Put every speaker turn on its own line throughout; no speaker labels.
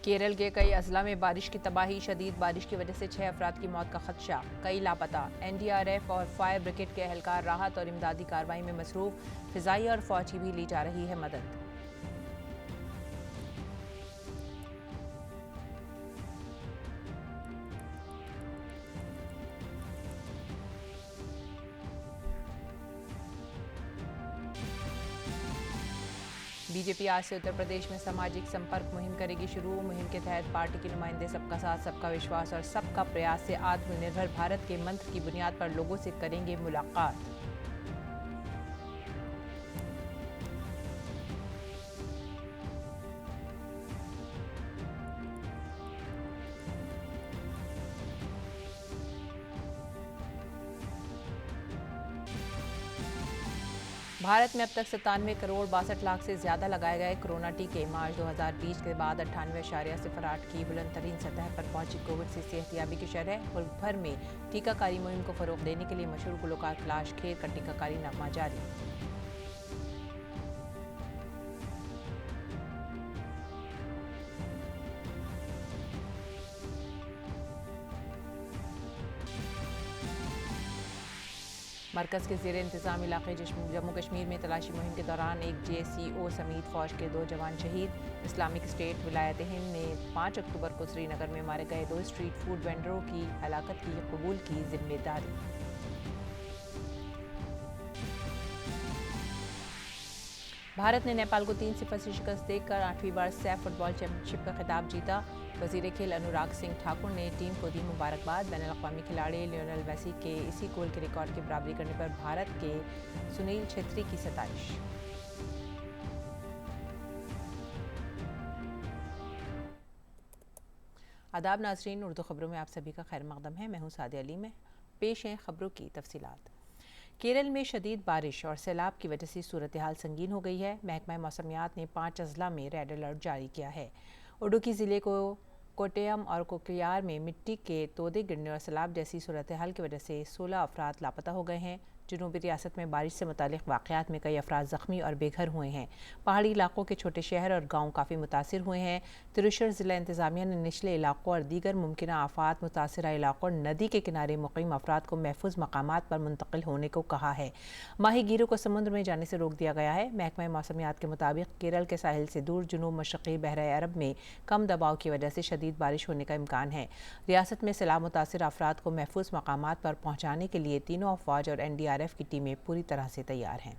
केरल के कई अजला में बारिश की तबाही, शदीद बारिश की वजह से 6 अफराद की मौत का खदशा, कई लापता। एनडीआरएफ और फायर ब्रिगेड के एहलकार राहत और इमदादी कार्रवाई में मसरूफ, फिजाई और फौज की भी ली जा रही है मदद। बीजेपी आज से उत्तर प्रदेश में सामाजिक संपर्क मुहिम करेगी शुरू। मुहिम के तहत पार्टी के नुमाइंदे सबका साथ, सबका विश्वास और सबका प्रयास से आत्मनिर्भर भारत के मंत्र की बुनियाद पर लोगों से करेंगे मुलाकात। भारत में अब तक 97 करोड़ 62 लाख से ज्यादा लगाए गए कोरोना टीके। मार्च 2020 के बाद 98.08 की बुलंद तरीन सतह पर पहुंची कोविड से सेहतियाबी की शरह। मुल्क भर में टीकाकारी मुहिम को फरोग देने के लिए मशहूर गुलकार कैलाश खेर का टीकाकारी नामा जारी। मरकज के ज़ेर इंतजाम इलाके जम्मू कश्मीर में तलाशी मुहिम के दौरान एक JCO समेत फौज के 2 जवान शहीद। इस्लामिक स्टेट विलायत हिंद ने 5 अक्टूबर को श्रीनगर में मारे गए 2 स्ट्रीट फूड वेंडरों की हलाकत की कबूल की जिम्मेदारी। भारत ने नेपाल को 3-0 से शिकस्त देकर 8वीं बार सैफ फुटबॉल चैंपियनशिप का खिताब जीता। वजीर खेल अनुराग सिंह ठाकुर ने टीम को दी मुबारकबाद। बैनुल-अक़वामी खिलाड़ी लियोनेल मेसी के इसी गोल के रिकॉर्ड की बराबरी करने पर भारत के सुनील छेत्री की सताइश। आदाब नाज़रीन, उर्दू खबरों में आप सभी का खैर मकदम है। मैं हूँ सादिया अली। में पेश हैं खबरों की तफसीलात। केरल में शदीद बारिश और सैलाब की वजह से सूरत हाल संगीन हो गई है। महकमा मौसमियात ने 5 अजला में रेड अलर्ट जारी किया है। उडुकी ज़िले को कोट्टयम और कोक्लियार में मिट्टी के तोदे गिरने और सैलाब जैसी सूरत हाल की वजह से 16 अफराद लापता हो गए हैं। जनूबी रियासत में बारिश से मुतालिक वाक़यात में कई अफराद ज़ख्मी और बेघर हुए हैं। पहाड़ी इलाकों के छोटे शहर और गाँव काफ़ी मुतासिर हुए हैं। तिरुशर ज़िला इंतज़ामिया ने निचले इलाकों और दीगर मुमकिन आफ़ात मुतासरा इलाकों और नदी के किनारे मुक़ीम अफराद को महफूज मकामात पर मुंतकिल होने को कहा है। माहीगीरों को समुद्र में जाने से रोक दिया गया है। महकमा मौसमियात के मुताबिक केरल के साहिल से दूर जुनूब मशरक़ी बहरा अरब में कम दबाव की वजह से शदीद बारिश होने का इम्कान है। रियासत में सैलाब मुतासिर अफराद को महफूज मकामात पर पहुँचाने के लिए तीनों अफवाज और NDRF की टीमें पूरी तरह से तैयार हैं।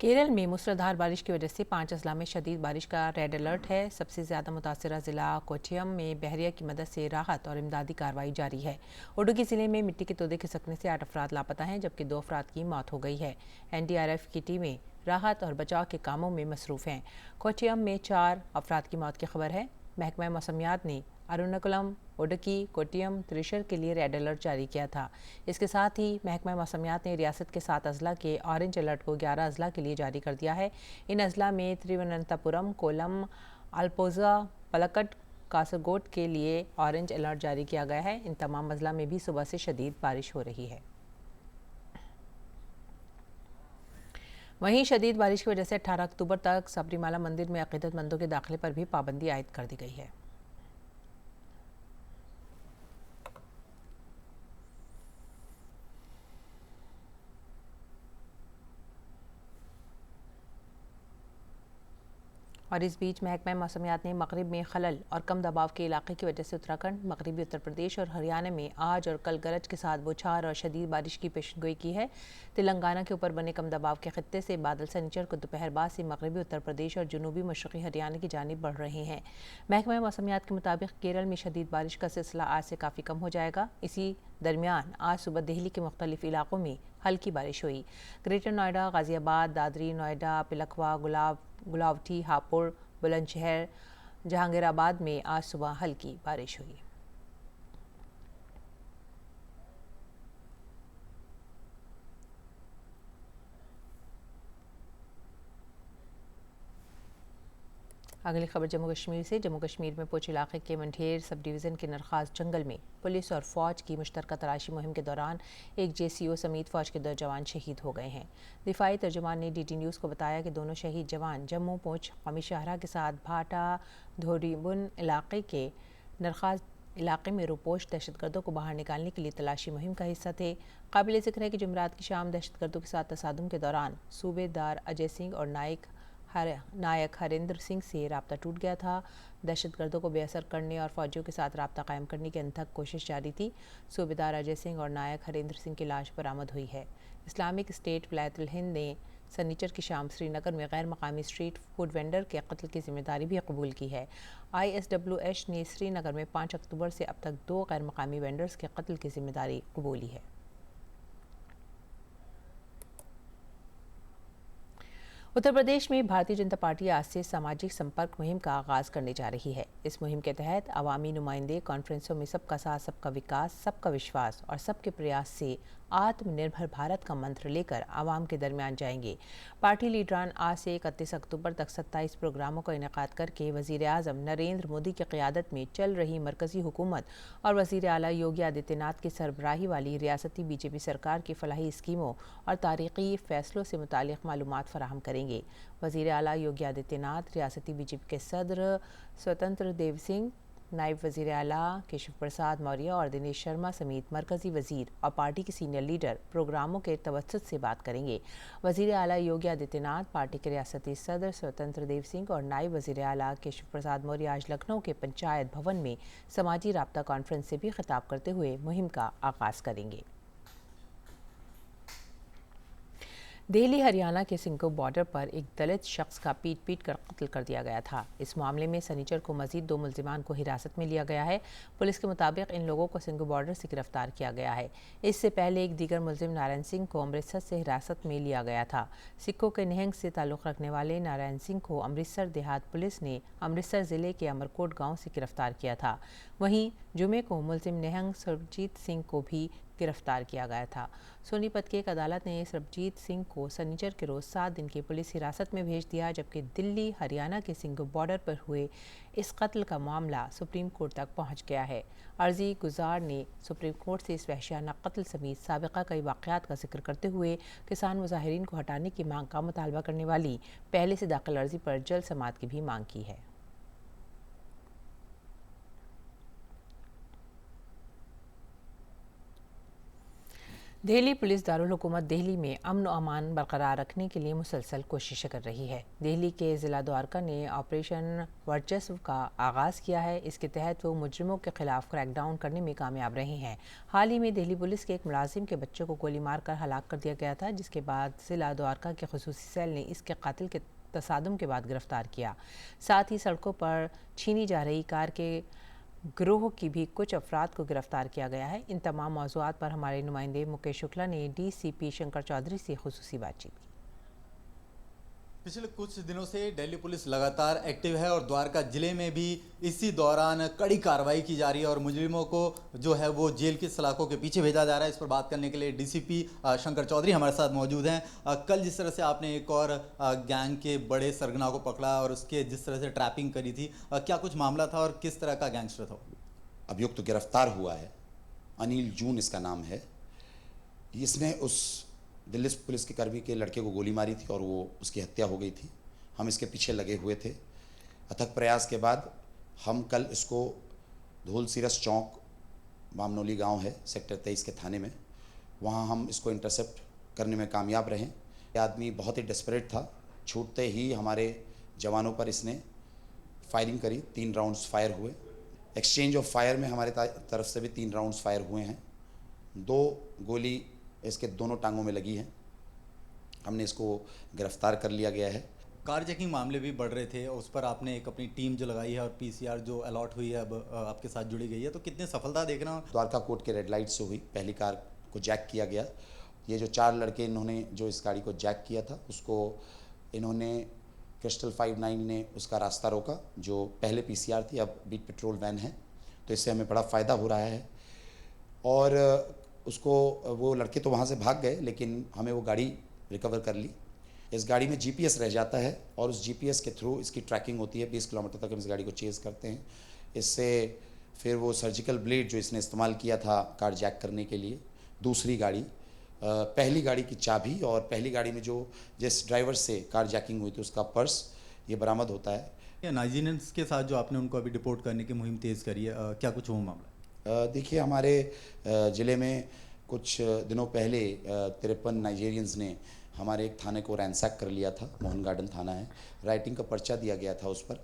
केरल में मूसलाधार बारिश की वजह से 5 अजला में शदीद बारिश का रेड अलर्ट है। सबसे ज़्यादा मुतासरा ज़िला कोट्टयम में बहरिया की मदद से राहत और इमदादी कार्रवाई जारी है। उडुकी ज़िले में मिट्टी के तोदे खिसकने से 8 अफराद लापता हैं, जबकि 2 अफराद की मौत हो गई है। NDRF की टीमें राहत और बचाव के कामों में मसरूफ़ हैं। कोट्टयम में 4 अफराद की मौत की खबर है। महकमा मौसमियात ने अरुणाकुलम, उडुकी, कोट्टयम, त्रिशर के लिए रेड अलर्ट जारी किया था। इसके साथ ही महकमा मौसमियात ने रियासत के 7 अजला के ऑरेंज अलर्ट को 11 अजला के लिए जारी कर दिया है। इन अजला में तिरुवनंतपुरम, कोलम, अल्पोज़ा, पलक्कड, कासरगोड के लिए ऑरेंज अलर्ट जारी किया गया है। इन तमाम अजला में भी सुबह से शदीद बारिश हो रही है। वहीं शदीद बारिश की वजह से 18 अक्टूबर तक सबरीमाला मंदिर में अक़ीदतमंदों के दाखिले पर भी पाबंदी आयद कर दी गई है। और इस बीच महकमा मौसमियात ने मगरिब में खलल और कम दबाव के इलाके की वजह से उत्तराखंड, मगरबी उत्तर प्रदेश और हरियाणा में आज और कल गरज के साथ बौछार और शदीद बारिश की पेशगोई की है। तेलंगाना के ऊपर बने कम दबाव के खत्ते से बादल सनीचर को दोपहर बाद से मगरबी उत्तर प्रदेश और जनूबी मशरक़ी हरियाणा की जानिब बढ़ रहे हैं। महकमा मौसमियात के मुताबिक केरल में शदीद बारिश का सिलसिला आज से काफ़ी कम हो जाएगा। इसी दरमियान आज सुबह दिल्ली के मुख्तलिफ इलाकों में हल्की बारिश हुई। ग्रेटर नोएडा, गाज़ियाबाद, दादरी, नोएडा, पिलखवा, गुलावटी, हापुड़, बुलंदशहर, जहांगीराबाद में आज सुबह हल्की बारिश हुई। अगली खबर जम्मू कश्मीर से। जम्मू कश्मीर में पुंछ इलाके के मंढेर सब डिवीज़न के नरखास जंगल में पुलिस और फ़ौज की मुश्तरका तलाशी मुहिम के दौरान एक JCO समेत फ़ौज के 2 जवान शहीद हो गए हैं। दिफाई तर्जुमान ने DD न्यूज़ को बताया कि दोनों शहीद जवान जम्मू पुंछ कौमी शाहरा के साथ भाटा धोरीबुन इलाके के नरखास इलाके में रोपोश दहशतगर्दों को बाहर निकालने के लिए तलाशी मुहिम का हिस्सा थे। काबिल ज़िक्र है कि जुमेरात की शाम दहशतगर्दों के साथ तसादुम के दौरान सूबेदार अजय सिंह और नायक हरेंद्र सिंह से रब्ता टूट गया था। दहशतगर्दों को बेअसर करने और फौजियों के साथ रब्ता कायम करने की अनथक कोशिश जारी थी। सूबेदार अजय सिंह और नायक हरेंद्र सिंह की लाश बरामद हुई है। इस्लामिक स्टेट वलायतुल हिंद ने सनीचर की शाम श्रीनगर में गैर मकामी स्ट्रीट फूड वेंडर के कत्ल की जिम्मेदारी भी कबूल की है। ISWH ने श्रीनगर में 5 अक्टूबर से अब तक 2 गैर मकामी वेंडर्स के कत्ल की जिम्मेदारी कबूली है। उत्तर प्रदेश में भारतीय जनता पार्टी आज से सामाजिक संपर्क मुहिम का आगाज करने जा रही है। इस मुहिम के तहत अवामी नुमाइंदे कॉन्फ्रेंसों में सबका साथ, सबका विकास, सबका विश्वास और सबके प्रयास से आत्मनिर्भर भारत का मंत्र लेकर आवाम के दरमियान जाएंगे। पार्टी लीडरान आज से 31 अक्टूबर तक 27 प्रोग्रामों का इनेकाद करके वज़ीर आज़म नरेंद्र मोदी की क़यादत में चल रही मरकज़ी हुकूमत और वज़ीर आला योगी आदित्यनाथ की सरबराही वाली रियासती BJP सरकार की फलाही स्कीमों और तारीख़ी फ़ैसलों से मुतालिक मालूमात फराहम करेंगे। वज़ीर आला योगी आदित्यनाथ, रियासती BJP के सदर स्वतंत्र देव सिंह, नायब वज़ीर आला केशव प्रसाद मौर्य और दिनेश शर्मा समेत मरकज़ी वज़ीर और पार्टी के सीनियर लीडर प्रोग्रामों के तवस्सुत से बात करेंगे। वज़ीर आला योगी आदित्यनाथ, पार्टी के रियासती सदर स्वतंत्र देव सिंह और नायब वज़ीर आला केशव प्रसाद मौर्य आज लखनऊ के पंचायत भवन में समाजी राब्ता कॉन्फ्रेंस से भी खिताब करते हुए मुहिम का आगाज़ करेंगे। दिल्ली हरियाणा के सिंघू बॉर्डर पर एक दलित शख्स का पीट कर कत्ल कर दिया गया था। इस मामले में सनीचर को मजीद 2 मुल्जिमान को हिरासत में लिया गया है। पुलिस के मुताबिक इन लोगों को सिंघू बॉर्डर से गिरफ्तार किया गया है। इससे पहले एक दीगर मुल्जिम नारायण सिंह को अमृतसर से हिरासत में लिया गया था। सिखों के निहंग से ताल्लुक़ रखने वाले नारायण सिंह को अमृतसर देहात पुलिस ने अमृतसर ज़िले के अमरकोट गाँव से गिरफ्तार किया था। वहीं जुमे को मुल्जिम निहंग सरबजीत सिंह को भी गिरफ्तार किया गया था। सोनीपत की एक अदालत ने सरबजीत सिंह को सनीचर के रोज़ 7 दिन की पुलिस हिरासत में भेज दिया, जबकि दिल्ली हरियाणा के सिंघू बॉर्डर पर हुए इस कत्ल का मामला सुप्रीम कोर्ट तक पहुंच गया है। अर्जी गुजार ने सुप्रीम कोर्ट से इस वहशियाना कत्ल समेत साबिका कई वाक़यात का जिक्र करते हुए किसान मुजाहिरीन को हटाने की मांग का मुतालबा करने वाली पहले से दाखिल अर्जी पर जल्द समाअत की भी मांग की है। दिल्ली पुलिस दारुल हुकूमत दिल्ली में अमन और अमान बरकरार रखने के लिए मुसलसल कोशिशें कर रही है। दिल्ली के ज़िला द्वारका ने ऑपरेशन वर्चस्व का आगाज़ किया है। इसके तहत वो मुजरिमों के खिलाफ क्रैकडाउन करने में कामयाब रहे हैं। हाल ही में दिल्ली पुलिस के एक मुलाजिम के बच्चे को गोली मारकर हलाक कर दिया गया था, जिसके बाद ज़िला द्वारका के खुसूसी सेल ने इसके कातिल के तसादुम के बाद गिरफ्तार किया। साथ ही सड़कों पर छीनी जा रही कार के गिरोह की भी कुछ अफराद को गिरफ्तार किया गया है। इन तमाम मौज़ूआत पर हमारे नुमाइंदे मुकेश शुक्ला ने DCP शंकर चौधरी से खुसूसी बातचीत की।
पिछले कुछ दिनों से दिल्ली पुलिस लगातार एक्टिव है और द्वारका जिले में भी इसी दौरान कड़ी कार्रवाई की जा रही है और मुजरिमों को जो है वो जेल की सलाखों के पीछे भेजा जा रहा है। इस पर बात करने के लिए DCP शंकर चौधरी हमारे साथ मौजूद हैं। कल जिस तरह से आपने एक और गैंग के बड़े सरगना को पकड़ा और उसके जिस तरह से ट्रैपिंग करी थी, क्या कुछ मामला था और किस तरह का गैंगस्टर था?
अभियुक्त तो गिरफ्तार हुआ है, अनिल जून इसका नाम है। इसने उस दिल्ली पुलिस के कर्मी के लड़के को गोली मारी थी और वो उसकी हत्या हो गई थी। हम इसके पीछे लगे हुए थे। अथक प्रयास के बाद हम कल इसको धूल सीरस चौक, बामनोली गांव है सेक्टर 23 के थाने में, वहां हम इसको इंटरसेप्ट करने में कामयाब रहे। ये आदमी बहुत ही डेस्परेट था। छूटते ही हमारे जवानों पर इसने फायरिंग करी। 3 राउंड्स फायर हुए। एक्सचेंज ऑफ फायर में हमारे तरफ से भी 3 राउंड्स फायर हुए हैं। 2 गोली इसके दोनों टांगों में लगी है। हमने इसको गिरफ्तार कर लिया गया है।
कार चेकिंग मामले भी बढ़ रहे थे, उस पर आपने एक अपनी टीम जो लगाई है और PCR जो अलॉट हुई है अब आपके साथ जुड़ी गई है, तो कितनी सफलता देख रहे हो?
द्वारका कोर्ट के रेड लाइट से हुई। पहली कार को जैक किया गया। ये जो 4 लड़के इन्होंने जो इस गाड़ी को जैक किया था, उसको इन्होंने क्रिस्टल 59 ने उसका रास्ता रोका, जो पहले PCR थी, अब बीट पेट्रोल वैन है, तो इससे हमें बड़ा फ़ायदा हो रहा है। और उसको वो लड़के तो वहाँ से भाग गए, लेकिन हमें वो गाड़ी रिकवर कर ली। इस गाड़ी में जीपीएस रह जाता है और उस जीपीएस के थ्रू इसकी ट्रैकिंग होती है। 20 किलोमीटर तक हम इस गाड़ी को चेज़ करते हैं। इससे फिर वो सर्जिकल ब्लेड जो इसने इस्तेमाल किया था कार जैक करने के लिए, दूसरी गाड़ी, पहली गाड़ी की चाबी और पहली गाड़ी में जो जिस ड्राइवर से कार जैकिंग हुई थी उसका पर्स, ये बरामद होता है।
नाइजीरियंस के साथ जो आपने उनको अभी डिपोर्ट करने की मुहिम तेज़ करी है, क्या कुछ हुआ मामला?
देखिए, हमारे ज़िले में कुछ दिनों पहले 53 नाइजीरियंस ने हमारे एक थाने को रैंसैक कर लिया था। मोहन गार्डन थाना है, राइटिंग का पर्चा दिया गया था उस पर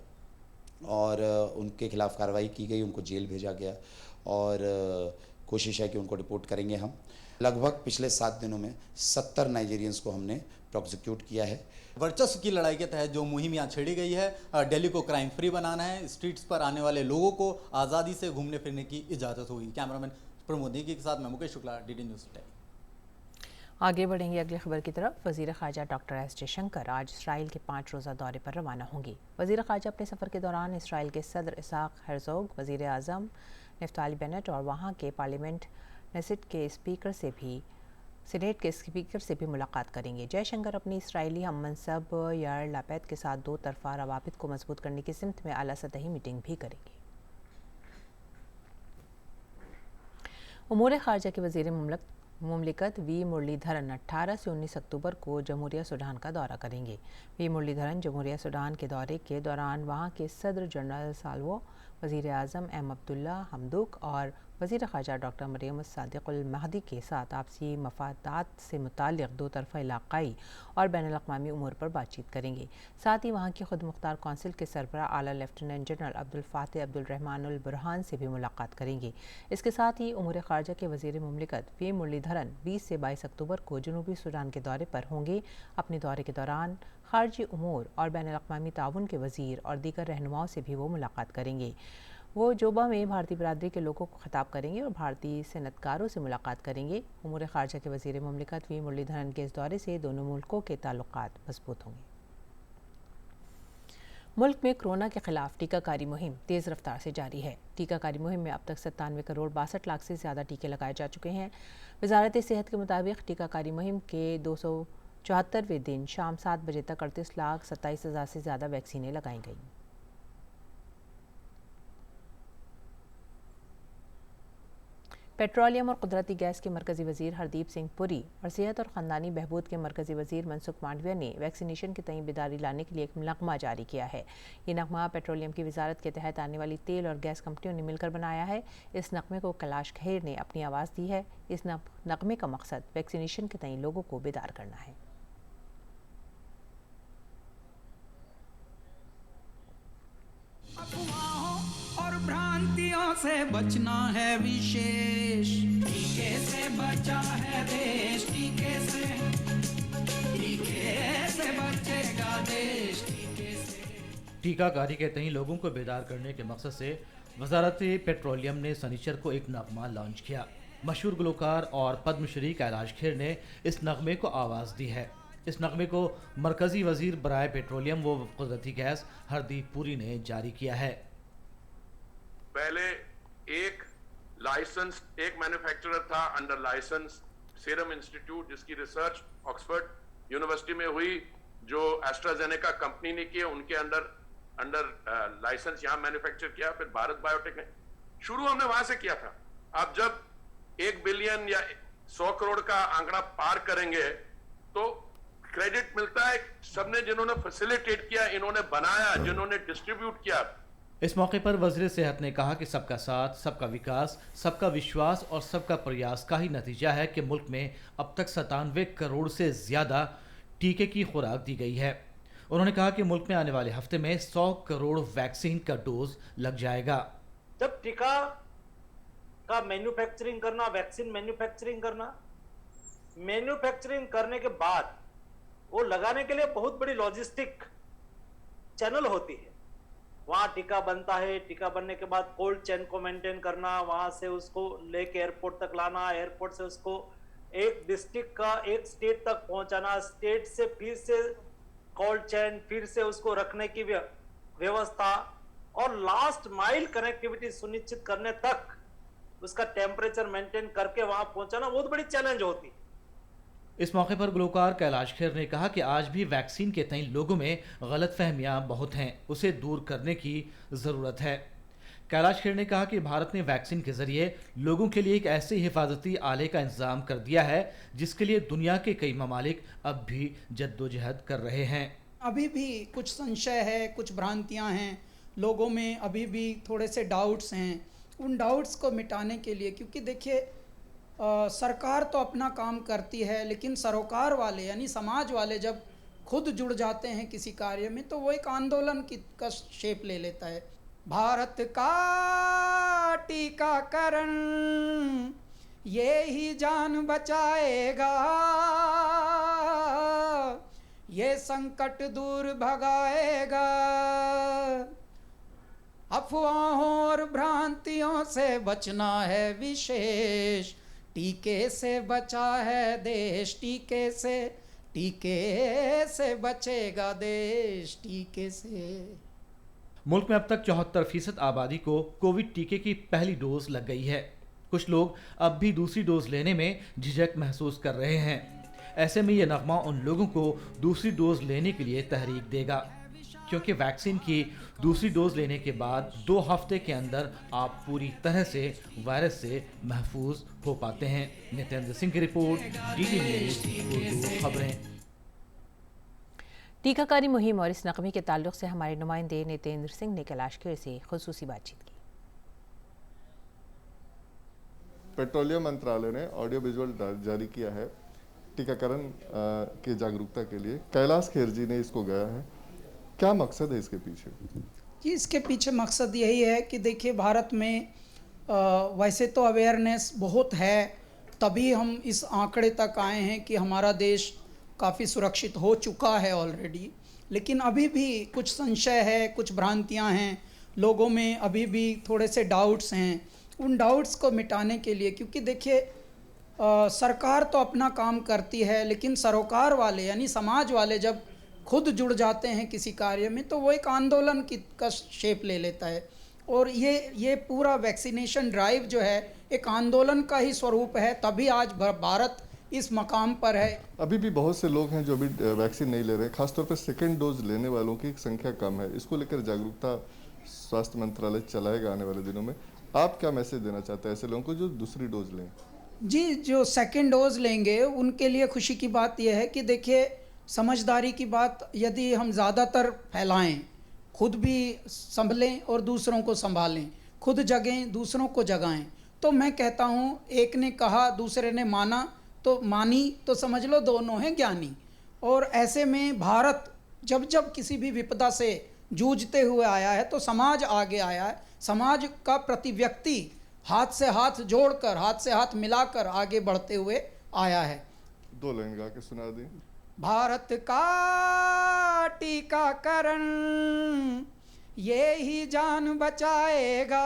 और उनके खिलाफ़ कार्रवाई की गई, उनको जेल भेजा गया और कोशिश है कि उनको डिपोर्ट करेंगे हम। लगभग पिछले 7 दिनों में 70 नाइजीरियंस को हमने प्रोसिक्यूट किया है।
वर्चस्व की लड़ाई के तहत जो मुहिम यहाँ छेड़ी गई है, दिल्ली को क्राइम फ्री बनाना है, स्ट्रीट्स पर आने वाले लोगों को आज़ादी से घूमने फिरने की इजाज़त होगी। कैमरामैन प्रमोद नेगी के साथ मैं Mukesh Shukla, DD news time.
आगे बढ़ेंगे अगली खबर की तरफ। वज़ीर ख़ारजा डॉक्टर एस जयशंकर आज इसराइल के 5 रोज़ा दौरे पर रवाना होंगे। वज़ीर ख़ारजा अपने सफ़र के दौरान इसराइल के सदर इसहाक हेrzog, वज़ीर आज़म नफ्ताली बेनेट और वहाँ के पार्लियामेंट नेसेट के सीनेट के स्पीकर से भी मुलाकात करेंगे। जयशंकर अपनी इसराइली हम मनसब यार लैपेड के साथ 2 तरफ़ा रवाबित को मजबूत करने की सिमत में आला सतही मीटिंग भी करेंगे। उमूर ख़ारजा के वज़ीर मुमलिकत वी मुरलीधरन 18 से 19 अक्टूबर को जमहूरिया सूडान का दौरा करेंगे। वी मुरलीधरन जमहूरिया सूडान के दौरे के दौरान वहाँ के सदर जनरल साल्वो, वज़ीर आज़म एम अब्दुल्ला हमदूक और वज़ीर ख़ारजा डॉक्टर मरियम सादिकुल महदी के साथ आपसी मफादात से मुताल्लिक़ 2 तरफ़ा इलाक़ाई और बैनुल-अक़वामी उमूर पर बातचीत करेंगे। साथ ही वहाँ की खुद मुख्तार कौंसिल के सरबराह आला लेफ्टिनेंट जनरल अब्दुल फ़ातिह अब्दुल रहमान अल बुरहान से भी मुलाकात करेंगे। इसके साथ ही उमूर ख़ारजा के वज़ीर मुमलिकत वी मुरलीधरन 20 से 22 अक्टूबर को जनूबी सूडान के दौरे पर होंगे। अपने दौरे के दौरान ख़ारजी उमूर और बैनुल-अक़वामी ताउन के वज़ीर और दीगर रहनुमाओं से भी वो मुलाकात करेंगे। वो जोबा में भारतीय बिरादरी के लोगों को खिताब करेंगे और भारतीय सनतकारों से मुलाकात करेंगे। उमूर ख़ारजा के वज़ीर मुमलिकत वी मुरलीधरन के इस दौरे से दोनों मुल्कों के ताल्लुकात मजबूत होंगे। मुल्क में कोरोना के खिलाफ टीकाकारी मुहिम तेज़ रफ्तार से जारी है। टीकाकारी मुहिम में अब तक 97 करोड़ 62 लाख से ज़्यादा टीके लगाए जा चुके हैं। वज़ारत सेहत के मुताबिक टीकाकारी मुहिम के 274वें दिन शाम 7 बजे तक 38,27,000 से ज़्यादा वैक्सीनें लगाई गईं। पेट्रोलियम और कुदरती गैस के मरकज़ी वज़ीर हरदीप सिंह पुरी और सेहत और ख़ानदानी बहबूद के मरकज़ी वज़ीर मनसुख मांडविया ने वैक्सीनेशन के तई बेदारी लाने के लिए एक नगमा जारी किया है। ये नगमा पेट्रोलियम की वजारत के तहत आने वाली तेल और गैस कंपनियों ने मिलकर बनाया है। इस नगमे को कैलाश खेर ने अपनी आवाज़ दी है। इस नगमे का मकसद वैक्सीनेशन के तई लोगों को बेदार करना है।
और भ्रांतियों से बचना है विशेष, टीके से बचा है देश, टीके से बचेगा देश, टीके से।
टीकाकारी के तई लोगों को बेदार करने के मकसद से वजारत पेट्रोलियम ने सनीचर को एक नगमा लॉन्च किया। मशहूर गुलकार और पद्मश्री कैलाश खेर ने इस नगमे को आवाज़ दी है। इस नगमे को मरकज़ी वज़ीर बराए पेट्रोलियम व कुदरती गैस हरदीप पुरी ने जारी किया है।
पहले एक लाइसेंस, एक मैन्युफैक्चरर था अंडर लाइसेंस सीरम इंस्टीट्यूट, जिसकी रिसर्च ऑक्सफोर्ड यूनिवर्सिटी में हुई, जो एस्ट्राजेनेका कंपनी ने किया, उनके अंडर लाइसेंस यहाँ मैन्युफैक्चर किया। फिर भारत बायोटेक ने शुरू हमने वहां से किया था। अब जब 1 बिलियन या 100 करोड़ का आंकड़ा पार करेंगे तो क्रेडिट मिलता है सबने, जिन्होंने फैसिलिटेट किया, इन्होंने बनाया, जिन्होंने डिस्ट्रीब्यूट किया।
इस मौके पर वज़ीर सेहत ने कहा कि सबका साथ, सबका विकास, सबका विश्वास और सबका प्रयास का ही नतीजा है कि मुल्क में अब तक 97 करोड़ से ज़्यादा टीके की खुराक दी गई है। उन्होंने कहा कि मुल्क में आने वाले हफ्ते में 100 करोड़ वैक्सीन का डोज लग जाएगा।
जब टीका का मैन्युफैक्चरिंग करना, वैक्सीन मैन्युफैक्चरिंग करने के बाद वो लगाने के लिए बहुत बड़ी लॉजिस्टिक चैनल होती है। वहाँ टीका बनता है, टीका बनने के बाद कोल्ड चेन को मेंटेन करना, वहाँ से उसको लेके एयरपोर्ट तक लाना, एयरपोर्ट से उसको एक डिस्ट्रिक्ट का एक स्टेट तक पहुँचाना, स्टेट से फिर से कोल्ड चेन, फिर से उसको रखने की व्यवस्था और लास्ट माइल कनेक्टिविटी सुनिश्चित करने तक उसका टेम्परेचर मेंटेन करके वहाँ पहुँचाना बहुत बड़ी चैलेंज होती है।
इस मौके पर गुलकार कैलाश खेर ने कहा कि आज भी वैक्सीन के तई लोगों में गलतफहमियां बहुत हैं, उसे दूर करने की ज़रूरत है। कैलाश खेर ने कहा कि भारत ने वैक्सीन के जरिए लोगों के लिए एक ऐसे हिफाजती आले का इंतजाम कर दिया है जिसके लिए दुनिया के कई ममालिक अब भी जद्दोजहद कर रहे हैं।
अभी भी कुछ संशय है, कुछ भ्रांतियां हैं, लोगों में अभी भी थोड़े से डाउट्स हैं। उन डाउट्स को मिटाने के लिए, क्योंकि देखिए सरकार तो अपना काम करती है, लेकिन सरोकार वाले यानी समाज वाले जब खुद जुड़ जाते हैं किसी कार्य में तो वो एक आंदोलन का शेप ले लेता है। भारत का टीकाकरण ये ही जान बचाएगा, ये संकट दूर भगाएगा, अफवाहों और भ्रांतियों से बचना है विशेष, टीके से बचा है देश, टीके से बचेगा देश, टीके से।
मुल्क में अब तक 74% आबादी को कोविड टीके की पहली डोज लग गई है। कुछ लोग अब भी दूसरी डोज लेने में झिझक महसूस कर रहे हैं। ऐसे में ये नगमा उन लोगों को दूसरी डोज लेने के लिए तहरीक देगा, क्योंकि वैक्सीन की दूसरी डोज लेने के बाद 2 हफ्ते के अंदर आप पूरी तरह से वायरस से महफूज हो पाते हैं। नितेंद्र सिंह की रिपोर्ट, DD न्यूज़ उर्दू खबरें।
टीकाकारी मुहिम और इस नगमे के ताल्लुक से हमारे नुमाइंदे नितेंद्र सिंह ने कैलाश खेर से खुसूसी बातचीत की।
पेट्रोलियम मंत्रालय ने ऑडियो विजुअल जारी किया है टीकाकरण के जागरूकता के लिए। कैलाश खेर जी ने इसको गाया है, क्या मकसद है इसके पीछे?
जी, इसके पीछे मकसद यही है कि देखिए भारत में वैसे तो अवेयरनेस बहुत है, तभी हम इस आंकड़े तक आए हैं कि हमारा देश काफ़ी सुरक्षित हो चुका है ऑलरेडी, लेकिन अभी भी कुछ संशय है, कुछ भ्रांतियां हैं, लोगों में अभी भी थोड़े से डाउट्स हैं। उन डाउट्स को मिटाने के लिए, क्योंकि देखिए सरकार तो अपना काम करती है, लेकिन सरोकार वाले यानी समाज वाले जब खुद जुड़ जाते हैं किसी कार्य में तो वो एक आंदोलन का शेप ले लेता है। और ये पूरा वैक्सीनेशन ड्राइव जो है एक आंदोलन का ही स्वरूप है, तभी आज भारत इस मकाम पर है।
अभी भी बहुत से लोग हैं जो अभी वैक्सीन नहीं ले रहे, खासतौर पर सेकेंड डोज लेने वालों की संख्या कम है। इसको लेकर जागरूकता स्वास्थ्य मंत्रालय चलाएगा आने वाले दिनों में। आप क्या मैसेज देना चाहते हैं ऐसे लोगों को जो दूसरी डोज लें?
जी, जो सेकेंड डोज लेंगे उनके लिए खुशी की बात यह है कि देखिए समझदारी की बात, यदि हम ज़्यादातर फैलाएं, खुद भी संभलें और दूसरों को संभालें, खुद जगें दूसरों को जगाएं, तो मैं कहता हूँ एक ने कहा दूसरे ने माना तो मानी तो समझ लो दोनों हैं ज्ञानी। और ऐसे में भारत जब जब किसी भी विपदा से जूझते हुए आया है तो समाज आगे आया है। समाज का प्रति व्यक्ति हाथ से हाथ जोड़कर, हाथ से हाथ मिलाकर आगे बढ़ते हुए आया है।
2 लाइन गा के सुना दें।
भारत का टीकाकरण ये ही जान बचाएगा,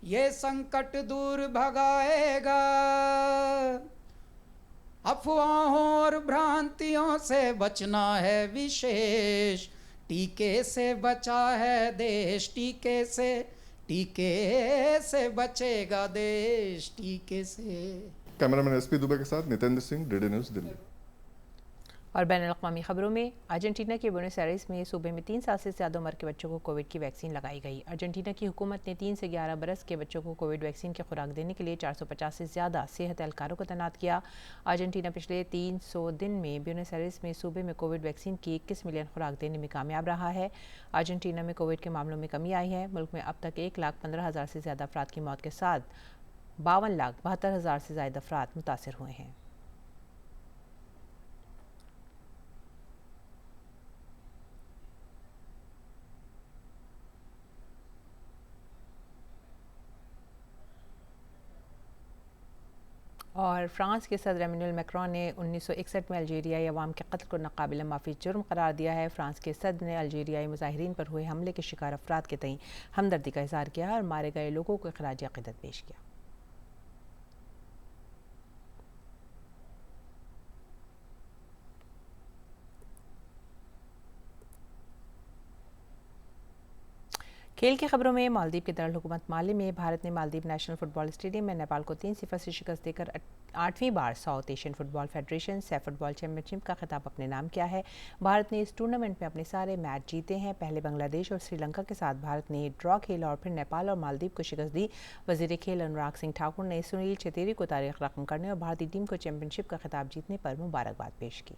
ये संकट दूर भगाएगा, अफवाहों और भ्रांतियों से बचना है विशेष, टीके से बचा है देश, टीके से बचेगा देश, टीके से।
कैमरामैन SP दुबे के साथ नितेंद्र सिंह, DD न्यूज़, दिल्ली।
और बैनुल-अक़वामी खबरों में, अर्जेंटीना के बुएनोस आयर्स में सूबे में 3 साल से ज़्यादा उम्र के बच्चों को कोविड की वैक्सीन लगाई गई। अर्जेंटीना की हुकूमत ने 3 से 11 बरस के बच्चों को कोविड वैक्सीन की खुराक देने के लिए 450 से ज़्यादा सेहत एहलकारों को तैनात किया। अर्जेंटीना पिछले 300 दिन में बुएनोस आयर्स में सूबे में कोविड वैक्सीन की 21 मिलियन खुराक देने में कामयाब रहा है। अर्जेंटीना में कोविड के मामलों में कमी आई है। मुल्क में अब तक 1,15,000 से ज़्यादा अफराद की मौत के साथ 52,72,000 से ज़्यादा अफराद मुतासर हुए हैं। और फ्रांस के सदर इमैनुअल मैक्रोन ने 1961 में अल्जीरियाई अवाम के कत्ल को नाकाबिल माफ़ी जुर्म करार दिया है। फ्रांस के सदर ने अल्जीरियाई मुजाहिरीन पर हुए हमले के शिकार अफराद के तई हमदर्दी का इज़हार किया और मारे गए लोगों को खराज अक़ीदत पेश किया। खेल की खबरों में मालदीव के दारुल-हुकूमत माले में भारत ने मालदीव नेशनल फुटबॉल स्टेडियम में नेपाल को 3-0 से शिकस्त देकर 8वीं बार south Asian football federation SAFF football championship का खिताब अपने नाम किया है। भारत ने इस टूर्नामेंट में अपने सारे मैच जीते हैं। पहले बांग्लादेश और श्रीलंका के साथ भारत ने ड्रॉ खेला और फिर नेपाल और मालदीव को शिकस्त दी। वजीर खेल अनुराग सिंह ठाकुर ने सुनील छेत्री को तारीख रकम करने और भारतीय टीम को चैंपियनशिप का खिताब जीतने पर मुबारकबाद पेश की।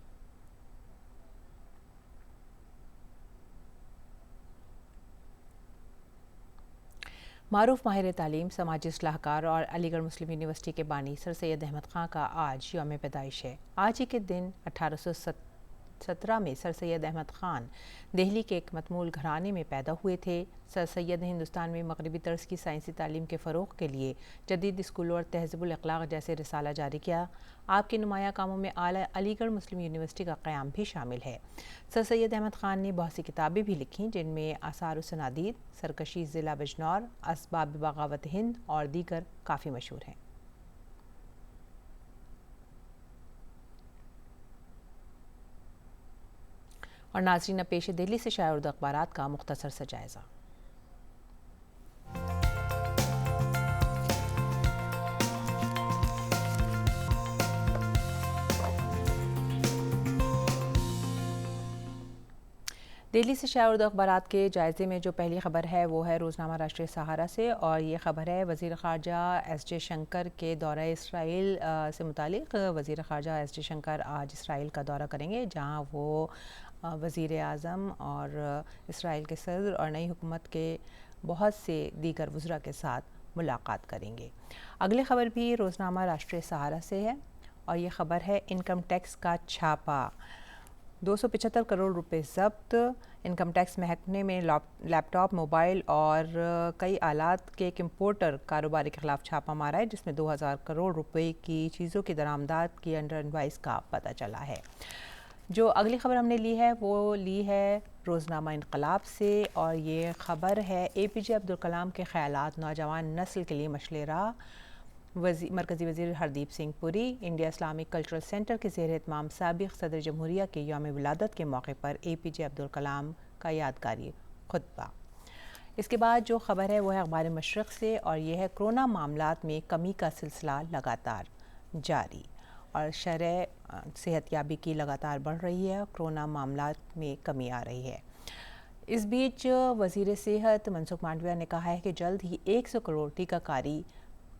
मारूफ माहिर तालीम, समाजी सलाहकार और अलीगढ़ मुस्लिम यूनिवर्सिटी के बानी सर सैयद अहमद ख़ान का आज यौम पैदाइश है। आज ही के दिन 1817 में सर सैयद अहमद ख़ान दिल्ली के एक मतमूल घराने में पैदा हुए थे। सर सैयद ने हिंदुस्तान में मगरबी तर्ज की साइंसी तालीम के फ़रोग़ के लिए जदीद स्कूलों और तहज़ीबुल अखलाक जैसे रिसाला जारी किया। आपके नुमाया कामों में आला अलीगढ़ मुस्लिम यूनिवर्सिटी का क़याम भी शामिल है। सर सैयद अहमद ख़ान ने बहुत सी किताबें भी लिखीं, जिनमें आसार-उस-सनादीद, सरकशी ज़िला बिजनौर, असबाब बगावत हिंद और दीगर काफ़ी मशहूर हैं। और नाज़रीन, अब पेश दिल्ली से शाया उर्दू अखबारात का मुख्तसर सा जायज़ा। दिल्ली से शाया उर्दू अखबारात के जायज़े में जो पहली ख़बर है वो है रोज़नामा राष्ट्रीय सहारा से, और ये ख़बर है वज़ीर ख़ारजा एस जयशंकर के दौरा इसराइल से मुतालिक। वज़ीर ख़ारजा एस जयशंकर आज इसराइल का दौरा करेंगे, जहाँ वो वज़ीर आज़म और इसराइल के सदर और नई हुकूमत के बहुत से दीगर वज़रा के साथ मुलाकात करेंगे। अगली ख़बर भी रोज़नामा राष्ट्रीय सहारा से है, और ये ख़बर है इनकम टैक्स का छापा, 275 करोड़ रुपए ज़ब्त। इनकम टैक्स महकमे में लैपटॉप, मोबाइल और कई आलात के एक इम्पोर्टर कारोबारी के ख़िलाफ़ छापा मारा है, जिसमें 2000 करोड़ रुपए की चीज़ों की दरामदात की अंडर इनवाइस का पता चला है। जो अगली ख़बर हमने ली है वो ली है रोज़नामा इनकलाब से, और ये ख़बर है APJ अब्दुल कलाम के ख़यालात नौजवान नस्ल के लिए मशले राह। मरकज़ी वज़ीर Hardeep Singh Puri India Islamic cultural centre के ज़ेर एहतमाम साबिक़ सदर जमहूरिया के यौम विलादत के मौके पर APJ अब्दुल कलाम का यादगारी खुतबा। इसके बाद जो ख़बर है वो है अखबार मशरिक़ से, और ये है कोरोना मामलात में कमी का सिलसिला लगातार जारी, और शरह सेहतयाबी की लगातार बढ़ रही है, कोरोना मामलात में कमी आ रही है। इस बीच वज़ीर सेहत मनसुख मांडविया ने कहा है कि जल्द ही 100 करोड़ टीकाकारी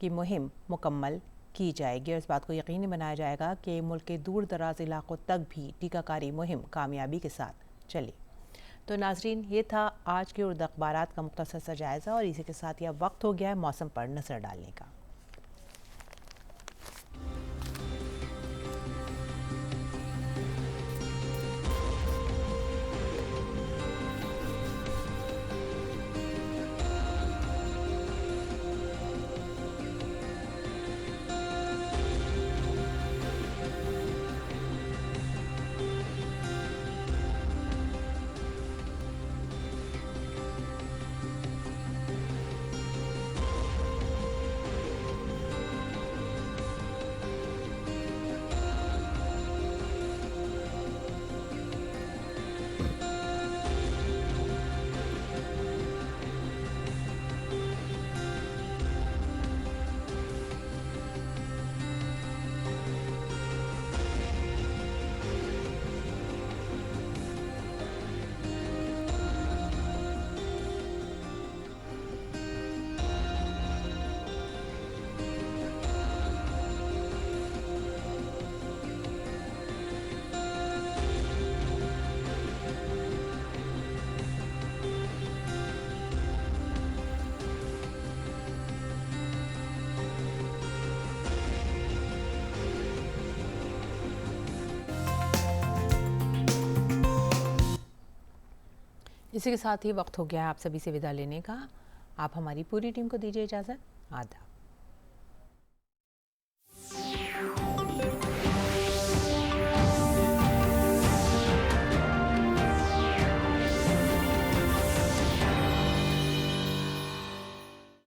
की मुहिम मुकम्मल की जाएगी, और इस बात को यकीनी बनाया जाएगा कि मुल्क के दूर दराज इलाकों तक भी टीकाकारी मुहिम कामयाबी के साथ चले। तो नाजरीन, ये था आज के उर्दू अखबारात का मुख्तसर सा जायज़ा, और इसी के साथ यह वक्त हो गया है मौसम पर नज़र डालने का। इसी के साथ ही वक्त हो गया है आप सभी से विदा लेने का। आप हमारी पूरी टीम को दीजिए इजाज़त। आदाब।